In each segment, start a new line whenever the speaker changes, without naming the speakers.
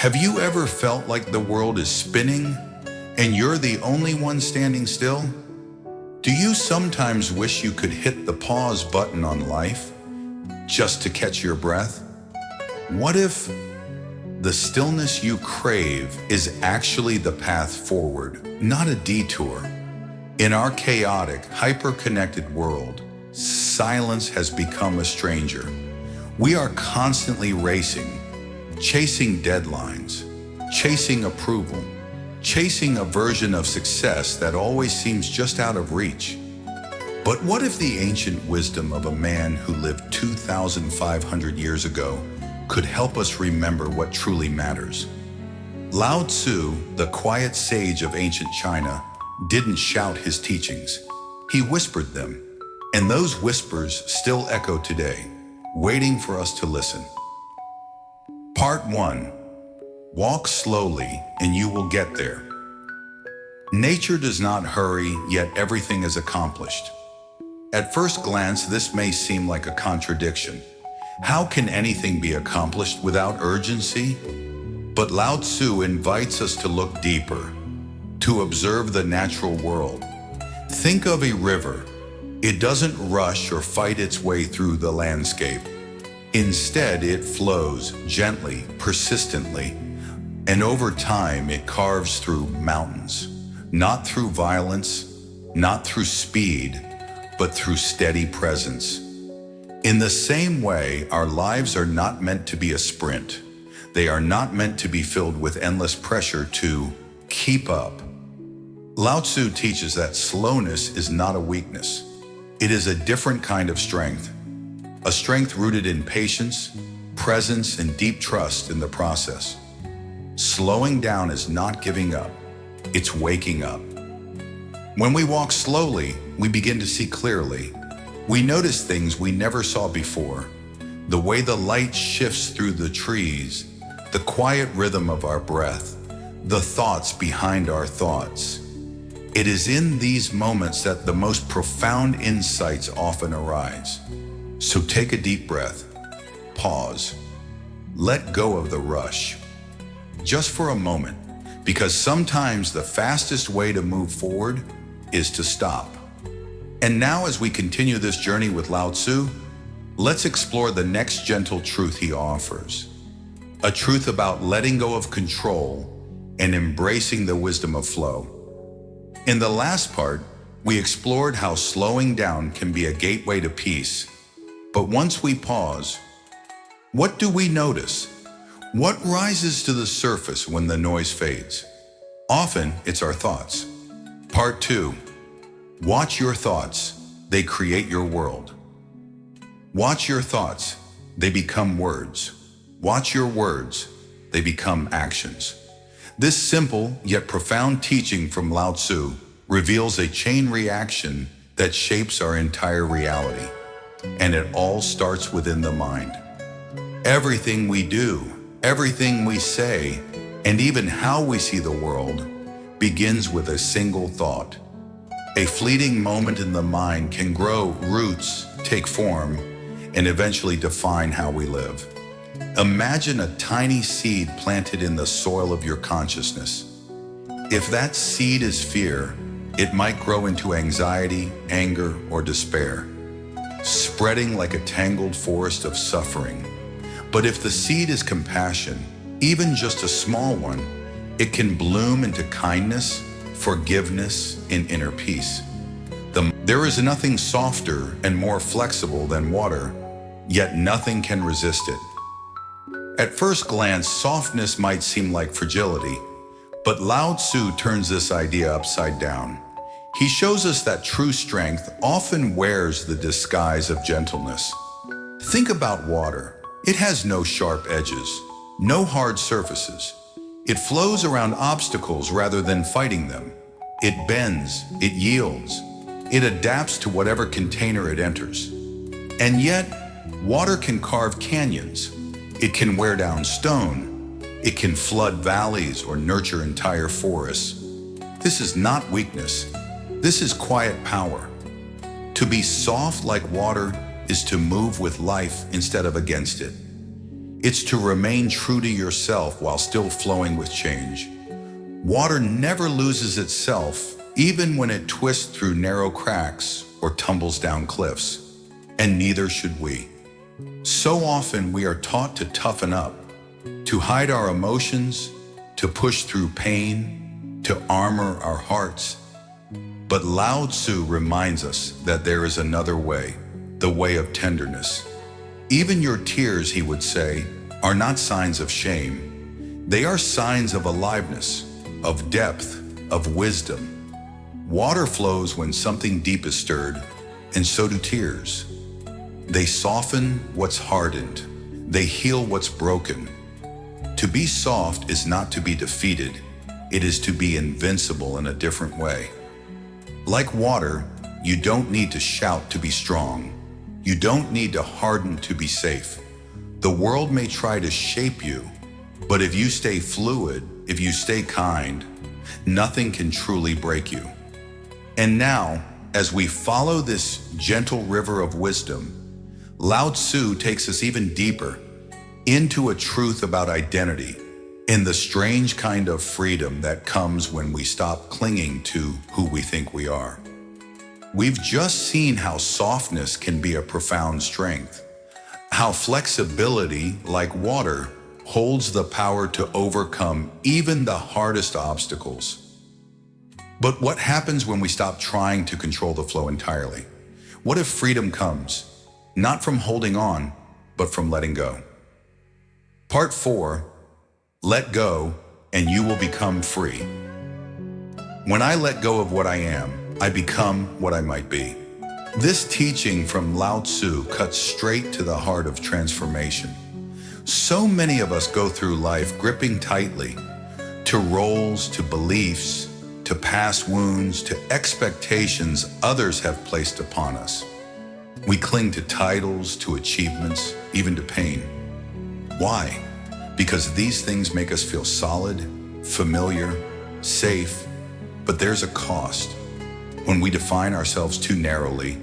Have you ever felt like the world is spinning and you're the only one standing still? Do you sometimes wish you could hit the pause button on life just to catch your breath? What if the stillness you crave is actually the path forward, not a detour? In our chaotic, hyper-connected world, silence has become a stranger. We are constantly racing, chasing deadlines, chasing approval, chasing a version of success that always seems just out of reach. But what if the ancient wisdom of a man who lived 2,500 years ago could help us remember what truly matters? Lao Tzu, the quiet sage of ancient China, didn't shout his teachings. He whispered them, and those whispers still echo today, waiting for us to listen. Part 1. Walk slowly and you will get there. Nature does not hurry, yet everything is accomplished. At first glance, this may seem like a contradiction. How can anything be accomplished without urgency? But Lao Tzu invites us to look deeper, to observe the natural world. Think of a river. It doesn't rush or fight its way through the landscape. Instead, it flows gently, persistently, and over time it carves through mountains, not through violence, not through speed, but through steady presence. In the same way, our lives are not meant to be a sprint. They are not meant to be filled with endless pressure to keep up. Lao Tzu teaches that slowness is not a weakness. It is a different kind of strength. A strength rooted in patience, presence, and deep trust in the process. Slowing down is not giving up, it's waking up. When we walk slowly, we begin to see clearly. We notice things we never saw before. The way the light shifts through the trees, the quiet rhythm of our breath, the thoughts behind our thoughts. It is in these moments that the most profound insights often arise. So take a deep breath, pause, let go of the rush, just for a moment, because sometimes the fastest way to move forward is to stop. And now as we continue this journey with Lao Tzu, let's explore the next gentle truth he offers. A truth about letting go of control and embracing the wisdom of flow. In the last part, we explored how slowing down can be a gateway to peace. But once we pause, what do we notice? What rises to the surface when the noise fades? Often, it's our thoughts. Part 2. Watch your thoughts. They create your world. Watch your thoughts. They become words. Watch your words. They become actions. This simple yet profound teaching from Lao Tzu reveals a chain reaction that shapes our entire reality. And it all starts within the mind. Everything we do, everything we say, and even how we see the world begins with a single thought. A fleeting moment in the mind can grow roots, take form, and eventually define how we live. Imagine a tiny seed planted in the soil of your consciousness. If that seed is fear, it might grow into anxiety, anger, or despair, spreading like a tangled forest of suffering. But if the seed is compassion, even just a small one, it can bloom into kindness, forgiveness, and inner peace. There is nothing softer and more flexible than water, yet nothing can resist it. At first glance, softness might seem like fragility, but Lao Tzu turns this idea upside down. He shows us that true strength often wears the disguise of gentleness. Think about water. It has no sharp edges, no hard surfaces. It flows around obstacles rather than fighting them. It bends, it yields, it adapts to whatever container it enters. And yet, water can carve canyons. It can wear down stone. It can flood valleys or nurture entire forests. This is not weakness. This is quiet power. To be soft like water is to move with life instead of against it. It's to remain true to yourself while still flowing with change. Water never loses itself, even when it twists through narrow cracks or tumbles down cliffs. And neither should we. So often we are taught to toughen up, to hide our emotions, to push through pain, to armor our hearts. But Lao Tzu reminds us that there is another way, the way of tenderness. Even your tears, he would say, are not signs of shame. They are signs of aliveness, of depth, of wisdom. Water flows when something deep is stirred, and so do tears. They soften what's hardened. They heal what's broken. To be soft is not to be defeated. It is to be invincible in a different way. Like water, you don't need to shout to be strong. You don't need to harden to be safe. The world may try to shape you, but if you stay fluid, if you stay kind, nothing can truly break you. And now, as we follow this gentle river of wisdom, Lao Tzu takes us even deeper into a truth about identity, in the strange kind of freedom that comes when we stop clinging to who we think we are. We've just seen how softness can be a profound strength, how flexibility, like water, holds the power to overcome even the hardest obstacles. But what happens when we stop trying to control the flow entirely? What if freedom comes, not from holding on, but from letting go? Part 4, let go, and you will become free. When I let go of what I am, I become what I might be. This teaching from Lao Tzu cuts straight to the heart of transformation. So many of us go through life gripping tightly to roles, to beliefs, to past wounds, to expectations others have placed upon us. We cling to titles, to achievements, even to pain. Why? Because these things make us feel solid, familiar, safe, but there's a cost. When we define ourselves too narrowly,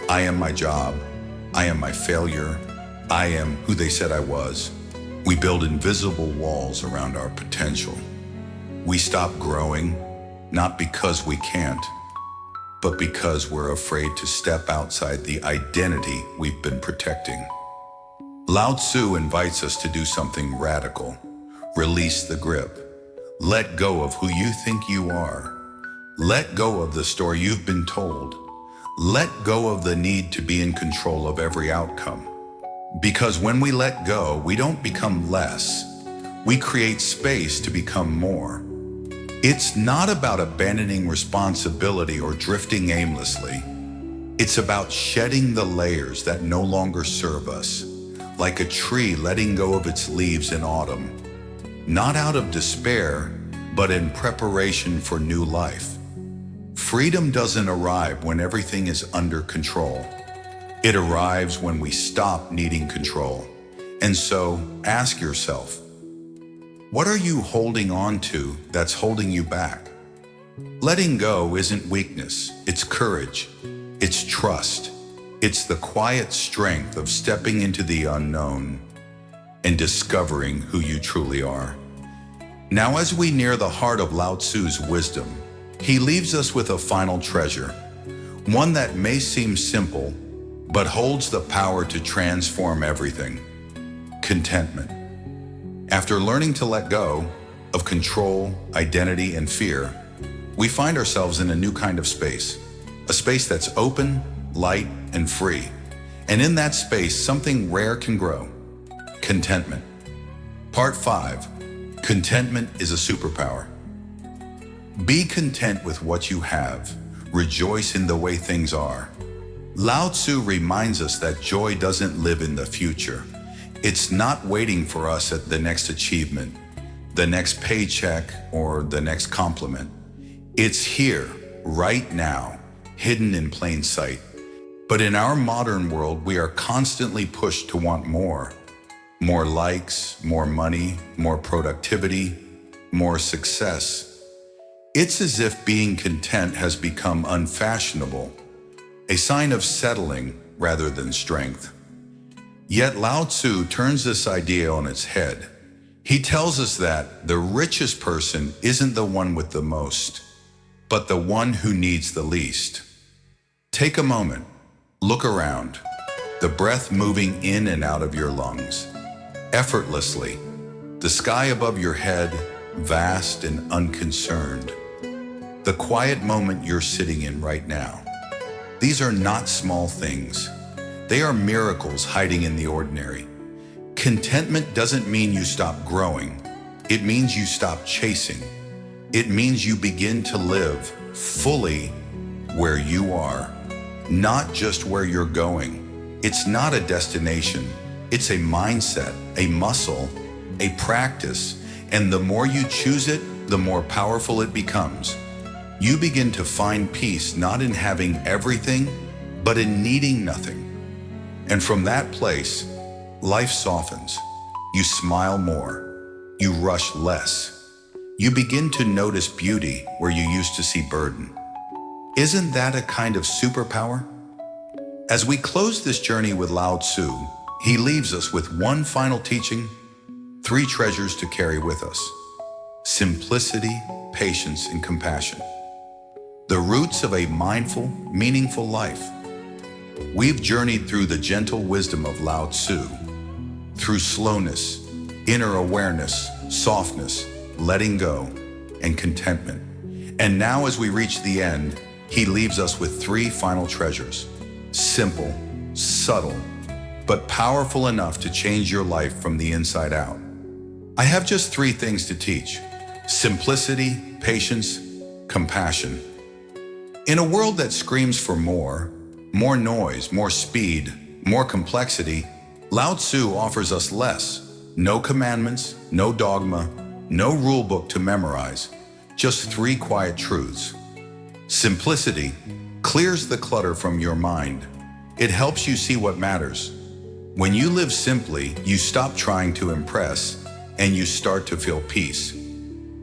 I am my job, I am my failure, I am who they said I was, we build invisible walls around our potential. We stop growing, not because we can't, but because we're afraid to step outside the identity we've been protecting. Lao Tzu invites us to do something radical. Release the grip. Let go of who you think you are. Let go of the story you've been told. Let go of the need to be in control of every outcome. Because when we let go, we don't become less. We create space to become more. It's not about abandoning responsibility or drifting aimlessly. It's about shedding the layers that no longer serve us. Like a tree letting go of its leaves in autumn, not out of despair, but in preparation for new life. Freedom doesn't arrive when everything is under control. It arrives when we stop needing control. And so, ask yourself, what are you holding on to that's holding you back? Letting go isn't weakness, it's courage, it's trust. It's the quiet strength of stepping into the unknown and discovering who you truly are. Now, as we near the heart of Lao Tzu's wisdom, he leaves us with a final treasure, one that may seem simple, but holds the power to transform everything: contentment. After learning to let go of control, identity, and fear, we find ourselves in a new kind of space, a space that's open, light, and free. And in that space, something rare can grow: contentment. Part 5, contentment is a superpower. Be content with what you have. Rejoice in the way things are. Lao Tzu reminds us that joy doesn't live in the future. It's not waiting for us at the next achievement, the next paycheck, or the next compliment. It's here, right now, hidden in plain sight. But in our modern world, we are constantly pushed to want more. More likes, more money, more productivity, more success. It's as if being content has become unfashionable, a sign of settling rather than strength. Yet Lao Tzu turns this idea on its head. He tells us that the richest person isn't the one with the most, but the one who needs the least. Take a moment, look around, the breath moving in and out of your lungs, effortlessly, the sky above your head, vast and unconcerned, the quiet moment you're sitting in right now. These are not small things. They are miracles hiding in the ordinary. Contentment doesn't mean you stop growing. It means you stop chasing. It means you begin to live fully where you are, not just where you're going. It's not a destination. It's a mindset, a muscle, a practice. And the more you choose it, the more powerful it becomes. You begin to find peace not in having everything, but in needing nothing. And from that place, life softens. You smile more. You rush less. You begin to notice beauty where you used to see burden. Isn't that a kind of superpower? As we close this journey with Lao Tzu, he leaves us with one final teaching, 3 treasures to carry with us: simplicity, patience, and compassion. The roots of a mindful, meaningful life. We've journeyed through the gentle wisdom of Lao Tzu, through slowness, inner awareness, softness, letting go, and contentment. And now as we reach the end, he leaves us with 3 final treasures. Simple, subtle, but powerful enough to change your life from the inside out. I have just 3 things to teach: simplicity, patience, compassion. In a world that screams for more noise, more speed, more complexity, Lao Tzu offers us less. No commandments, no dogma, no rule book to memorize, just 3 quiet truths. Simplicity clears the clutter from your mind. It helps you see what matters. When you live simply, you stop trying to impress, and you start to feel peace.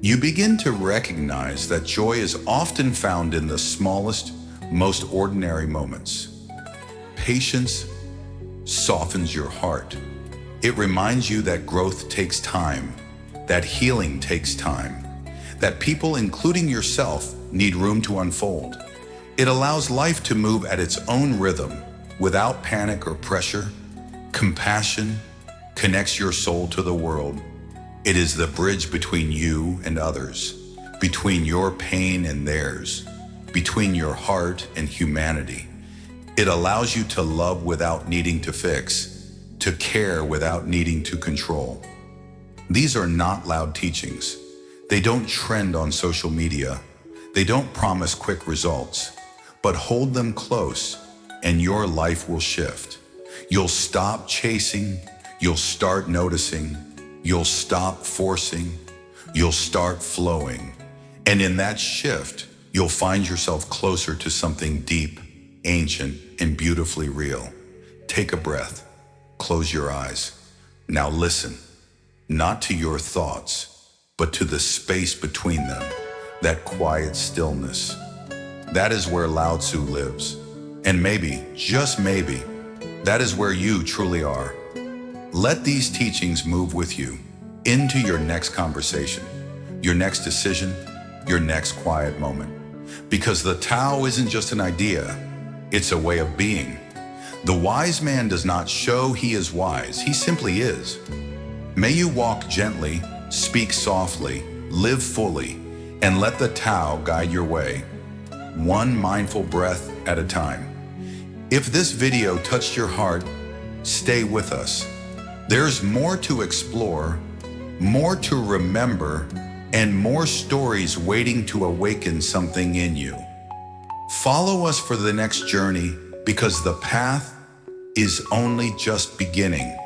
You begin to recognize that joy is often found in the smallest, most ordinary moments. Patience softens your heart. It reminds you that growth takes time, that healing takes time, that people, including yourself, need room to unfold. It allows life to move at its own rhythm, without panic or pressure. Compassion connects your soul to the world. It is the bridge between you and others, between your pain and theirs, between your heart and humanity. It allows you to love without needing to fix, to care without needing to control. These are not loud teachings. They don't trend on social media. They don't promise quick results, but hold them close and your life will shift. You'll stop chasing, you'll start noticing, you'll stop forcing, you'll start flowing. And in that shift, you'll find yourself closer to something deep, ancient, and beautifully real. Take a breath, close your eyes. Now listen, not to your thoughts, but to the space between them, that quiet stillness. That is where Lao Tzu lives. And maybe, just maybe, that is where you truly are. Let these teachings move with you into your next conversation, your next decision, your next quiet moment. Because the Tao isn't just an idea, it's a way of being. The wise man does not show he is wise, he simply is. May you walk gently, speak softly, live fully, and let the Tao guide your way, one mindful breath at a time. If this video touched your heart, stay with us. There's more to explore, more to remember, and more stories waiting to awaken something in you. Follow us for the next journey, because the path is only just beginning.